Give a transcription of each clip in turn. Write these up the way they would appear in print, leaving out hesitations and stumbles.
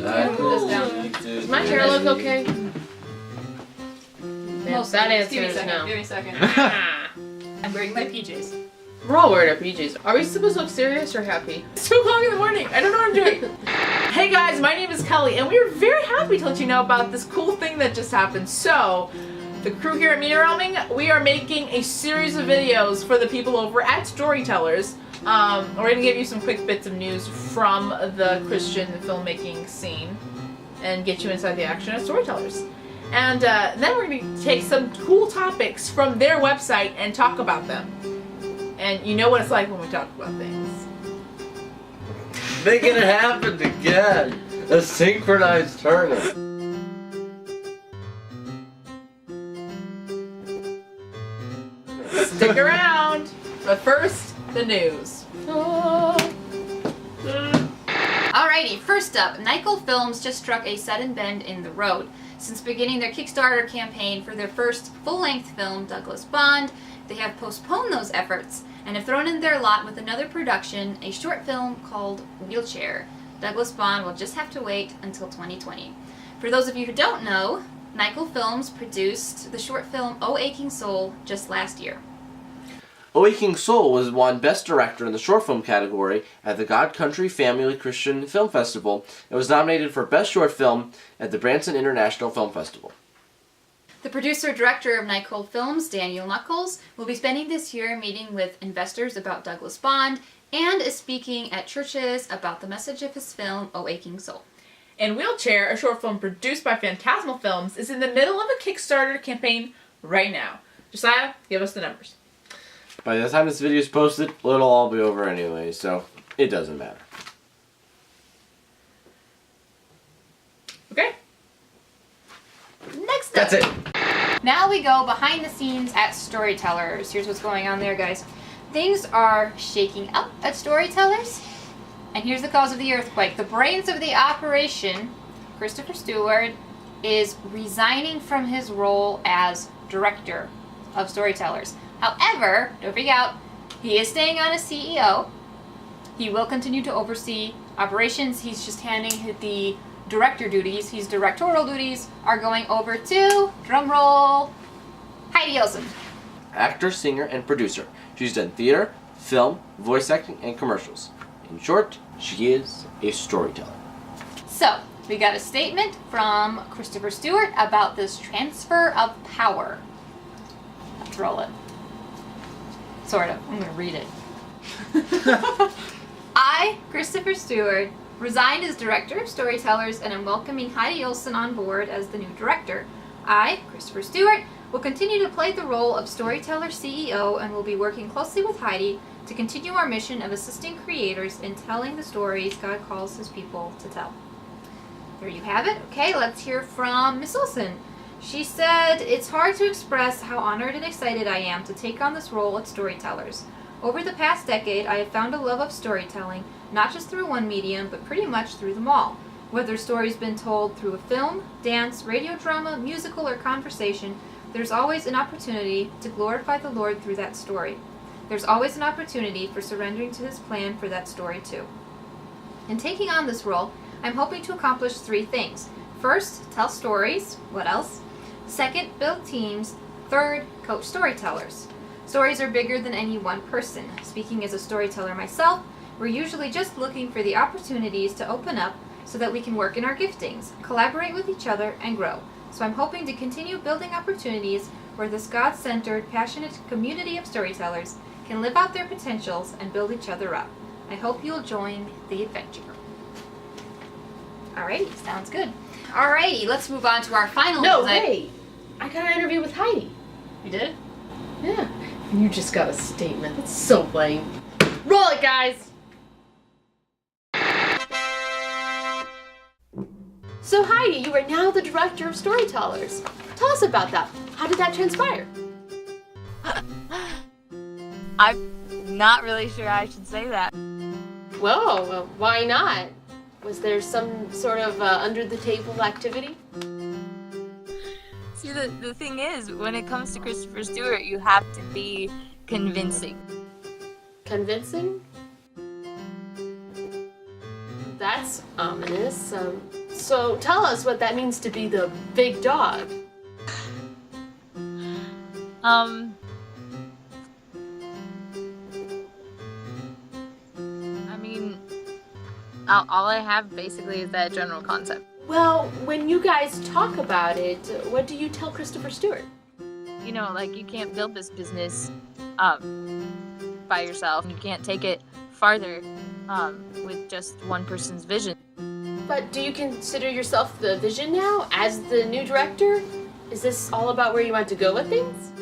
Put this down. Does my hair look okay? That answer is no. Give me a second. I'm wearing my PJs. We're all wearing our PJs. Are we supposed to look serious or happy? It's 2 o'clock in the morning. I don't know what I'm doing. Hey guys, my name is Kelly, and we're very happy to let you know about this cool thing that just happened. So, the crew here at MediaRealming, we are making a series of videos for the people over at Storytellers. We're going to give you some quick bits of news from the Christian filmmaking scene and get you inside the action at Storytellers. And then we're going to take some cool topics from their website and talk about them. And you know what it's like when we talk about things. Making it happen again. A synchronized turnip. Stick around. But first, the news. Alrighty, first up, Nicol Films just struck a sudden bend in the road. Since beginning their Kickstarter campaign for their first full-length film, Douglas Bond, they have postponed those efforts and have thrown in their lot with another production, a short film called Wheelchair. Douglas Bond will just have to wait until 2020. For those of you who don't know, Nicol Films produced the short film O Aching Soul just last year. O Aching Soul was won Best Director in the Short Film category at the God Country Family Christian Film Festival and was nominated for Best Short Film at the Branson International Film Festival. The producer-director of Nicol Films, Daniel Knuckles, will be spending this year meeting with investors about Douglas Bond and is speaking at churches about the message of his film, O Aching Soul. And Wheelchair, a short film produced by Fantasmil Films, is in the middle of a Kickstarter campaign right now. Josiah, give us the numbers. By the time this video is posted, it'll all be over anyway, so it doesn't matter. Okay. Next up. That's it. Now we go behind the scenes at Storytellers. Here's what's going on there, guys. Things are shaking up at Storytellers, and here's the cause of the earthquake. The brains of the operation, Christopher Stewart, is resigning from his role as director of Storytellers. However, don't freak out, he is staying on as CEO. He will continue to oversee operations. He's just handing the director duties, his directorial duties are going over to, drumroll, Heidi Interview. Actor, singer, and producer. She's done theater, film, voice acting, and commercials. In short, she is a storyteller. So, we got a statement from Christopher Stewart about this transfer of power. Let's roll it. Sort of. I'm going to read it. I, Christopher Stewart, resigned as director of Storytellers and am welcoming Heidi Olsen on board as the new director. I, Christopher Stewart, will continue to play the role of Storyteller CEO and will be working closely with Heidi to continue our mission of assisting creators in telling the stories God calls his people to tell. There you have it. Okay, let's hear from Miss Olsen. She said, "It's hard to express how honored and excited I am to take on this role at Storytellers. Over the past decade, I have found a love of storytelling, not just through one medium, but pretty much through them all. Whether stories been told through a film, dance, radio drama, musical, or conversation, there's always an opportunity to glorify the Lord through that story. There's always an opportunity for surrendering to his plan for that story too. In taking on this role, I'm hoping to accomplish 3 things. First, tell stories. What else? Second, build teams. Third, coach storytellers. Stories are bigger than any one person. Speaking as a storyteller myself, we're usually just looking for the opportunities to open up so that we can work in our giftings, collaborate with each other, and grow. So I'm hoping to continue building opportunities where this God-centered, passionate community of storytellers can live out their potentials and build each other up. I hope you'll join the adventure." Alrighty, sounds good. Alrighty, let's move on to our final No, news. wait. I got an interview with Heidi. You did? Yeah. And you just got a statement. That's so lame. Roll it, guys! So Heidi, you are now the director of Storytellers. Tell us about that. How did that transpire? I'm not really sure I should say that. Well, why not? Was there some sort of under-the-table activity? See, the thing is, when it comes to Christopher Stewart, you have to be convincing. Convincing? That's ominous. So tell us what that means to be the big dog. I mean, all I have basically is that general concept. Well, when you guys talk about it, what do you tell Christopher Stewart? You know, like, you can't build this business by yourself. You can't take it farther with just one person's vision. But do you consider yourself the vision now as the new director? Is this all about where you want to go with things?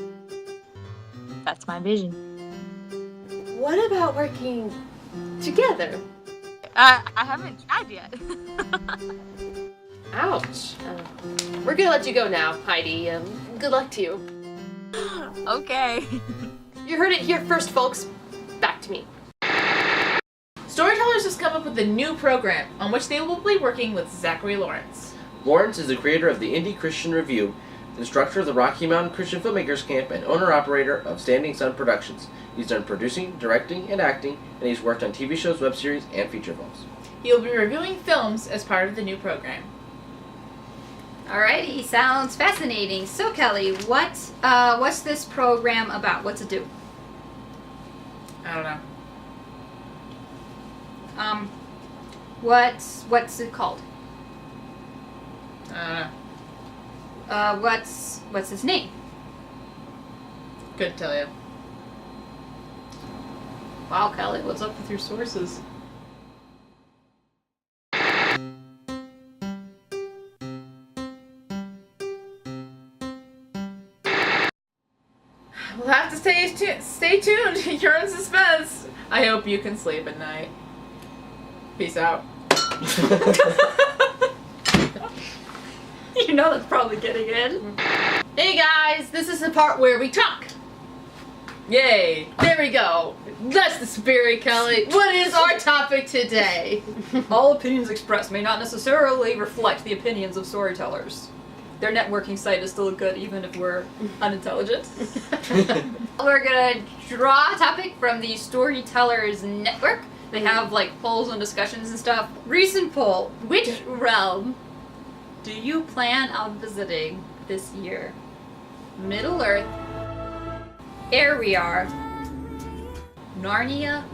That's my vision. What about working together? I haven't tried yet. Ouch. We're gonna let you go now, Heidi. Good luck to you. Okay. You heard it here first, folks. Back to me. Storytellers has come up with a new program on which they will be working with Zachary Lawrence. Lawrence is the creator of the Indie Christian Review, the instructor of the Rocky Mountain Christian Filmmakers Camp, and owner-operator of Standing Sun Productions. He's done producing, directing, and acting, and he's worked on TV shows, web series, and feature films. He will be reviewing films as part of the new program. Alrighty, sounds fascinating. So Kelly, what's this program about? What's it do? I don't know. What's it called? I don't know. What's his name? Couldn't tell you. Wow, Kelly, what's up with your sources? We'll have to stay tuned. You're in suspense. I hope you can sleep at night. Peace out. You know that's probably getting in. Hey guys, this is the part where we talk. Yay. There we go. That's the spirit, Kelly. What is our topic today? All opinions expressed may not necessarily reflect the opinions of Storytellers. Their networking site is still good even if we're unintelligent. We're gonna draw a topic from the Storytellers network. They have like polls and discussions and stuff. Recent poll: which realm do you plan on visiting this year? Middle Earth, Ariar, Narnia,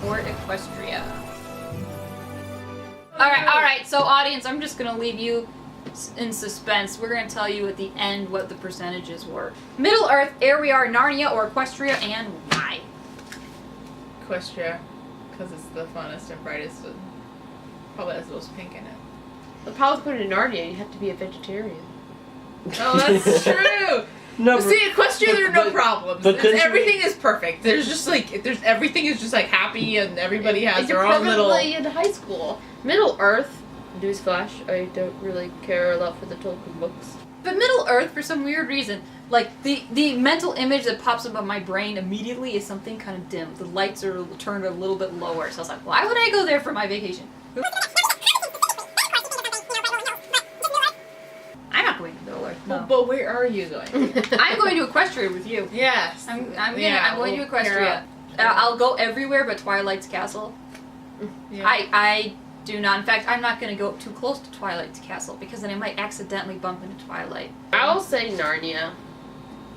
or Equestria? Alright, so audience, I'm just gonna leave you in suspense. We're gonna tell you at the end what the percentages were. Middle Earth, Ariar, Narnia, or Equestria, and why? Equestria, because it's the funnest and brightest and probably has the most pink in it. The problem with putting in Narnia, you have to be a vegetarian. Oh, that's true! No, But see, Equestria, there are no problems. but couldn't you Everything is perfect. There's just like, everything is just like happy and everybody has their own little... You're in high school. Middle Earth, newsflash, I don't really care a lot for the Tolkien books. But Middle Earth, for some weird reason, like the mental image that pops up on my brain immediately is something kind of dim. The lights are turned a little bit lower, so I was like, why would I go there for my vacation? I'm not going to Middle Earth. No. But where are you going? I'm going to Equestria with you. Yes. I'm we'll going to pair Equestria. up. I'll go everywhere but Twilight's castle. Yeah. I do not. In fact, I'm not going to go too close to Twilight's castle because then I might accidentally bump into Twilight. I'll say Narnia.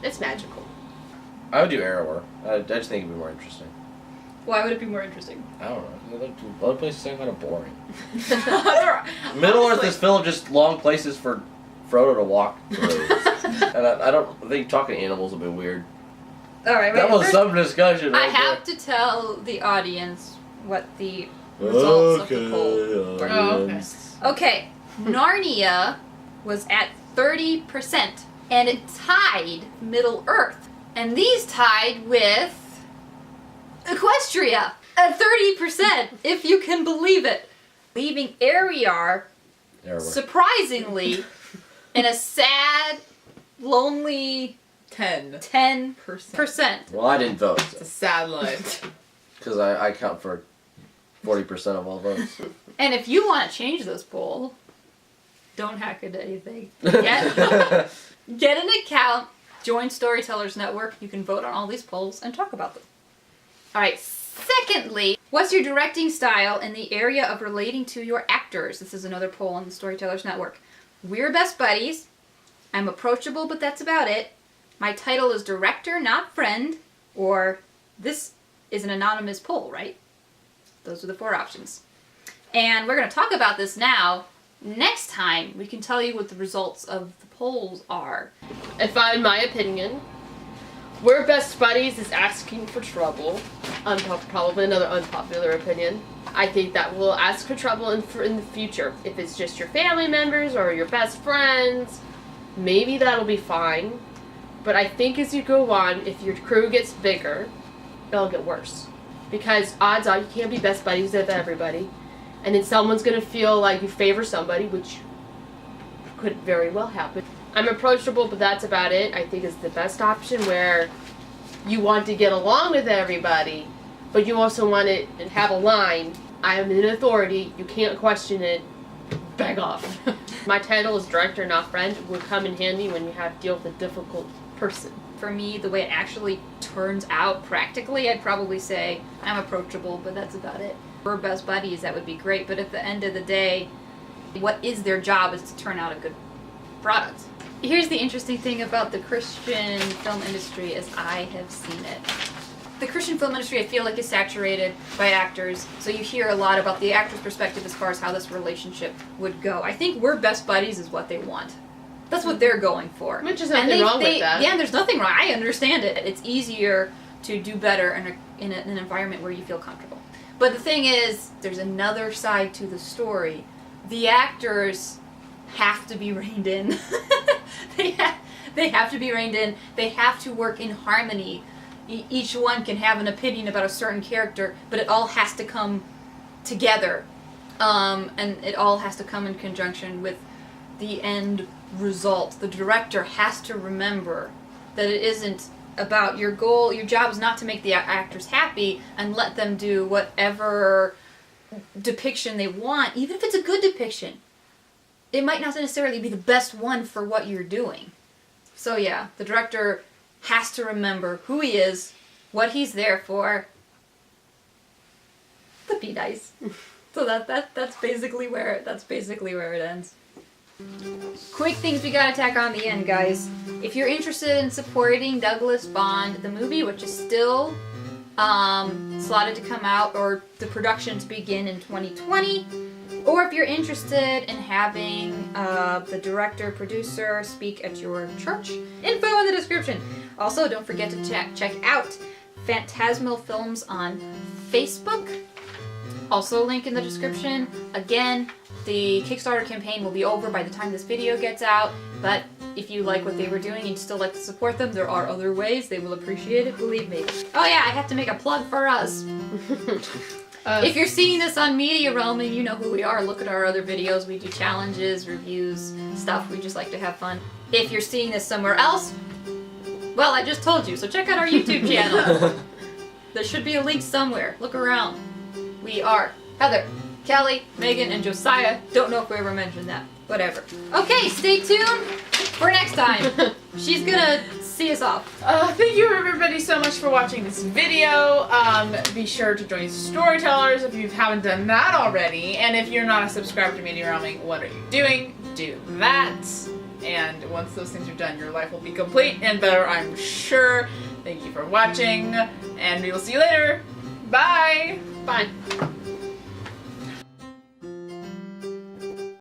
It's magical. I would do Arrowverse. I just think it'd be more interesting. Why would it be more interesting? I don't know. Other places seem kind of boring. They're- Middle Earth honestly- is filled of just long places for Frodo to walk through. And I don't think talking to animals would be weird. Alright, That was some discussion. I right have to tell the audience what the results of the poll were. Oh, okay. Okay, Narnia was at 30%, and it tied Middle Earth. And these tied with Equestria at 30%, if you can believe it. Leaving Ariar, Arrowverse. surprisingly, in a sad, lonely 10%. 10%. Well, I didn't vote, It's a sad life. because I count for 40% of all votes. And if you want to change this poll, don't hack into anything. Get an account, join Storytellers Network. You can vote on all these polls and talk about them. Alright, secondly, What's your directing style in the area of relating to your actors? This is another poll on the Storytellers Network. We're best buddies. I'm approachable, but that's about it. My title is director, not friend. Or this is an anonymous poll, right? Those are the 4 options. And we're going to talk about this now. Next time, we can tell you what the results of the polls are. If in my opinion, we're best buddies is asking for trouble. Probably another unpopular opinion. I think that we'll ask for trouble in the future. If it's just your family members or your best friends, maybe that'll be fine. But I think as you go on, if your crew gets bigger, it'll get worse. Because odds are you can't be best buddies with everybody. And then someone's going to feel like you favor somebody, which could very well happen. I'm approachable, but that's about it. I think it's the best option where you want to get along with everybody, but you also want to have a line. I am an authority. You can't question it. Beg off. My title is director, not friend, would come in handy when you have to deal with a difficult person. For me, the way it actually turns out practically, I'd probably say I'm approachable, but that's about it. We're best buddies, that would be great, but at the end of the day, what is their job is to turn out a good product. Here's the interesting thing about the Christian film industry as I have seen it. The Christian film industry, I feel like, is saturated by actors, so you hear a lot about the actor's perspective as far as how this relationship would go. I think we're best buddies is what they want. That's what they're going for. Which is nothing wrong with that. Yeah, there's nothing wrong. I understand it. It's easier to do better in an environment where you feel comfortable. But the thing is, there's another side to the story. The actors have to be reined in. They have to be reined in. They have to work in harmony. Each one can have an opinion about a certain character, but it all has to come together. And it all has to come in conjunction with the end result. The director has to remember that it isn't about your goal. Your job is not to make the actors happy and let them do whatever depiction they want, even if it's a good depiction. It might not necessarily be the best one for what you're doing. So yeah, the director has to remember who he is, what he's there for, but be nice. So that's basically where it ends. Quick things we gotta tack on the end, guys. If you're interested in supporting Douglas Bond, the movie, which is still slotted to come out, or the production to begin in 2020, or if you're interested in having the director, producer speak at your church, info in the description. Also, don't forget to check out Fantasmil Films on Facebook. Also, link in the description. Again, the Kickstarter campaign will be over by the time this video gets out, but if you like what they were doing and you'd still like to support them, there are other ways. They will appreciate it, believe me. Oh yeah, I have to make a plug for us. If you're seeing this on MediaRealming, you know who we are. Look at our other videos. We do challenges, reviews, stuff. We just like to have fun. If you're seeing this somewhere else, well, I just told you, so check out our YouTube channel. There should be a link somewhere. Look around. We are Heather, Kelly, Meghan, and Josiah. Don't know if we ever mentioned that. Whatever. Okay, stay tuned for next time. She's gonna see us off. Thank you everybody so much for watching this video. Be sure to join Storytellers if you haven't done that already. And if you're not a subscriber to MediaRealming, what are you doing? Do that. And once those things are done, your life will be complete and better, I'm sure. Thank you for watching, and we will see you later. Bye! Bye.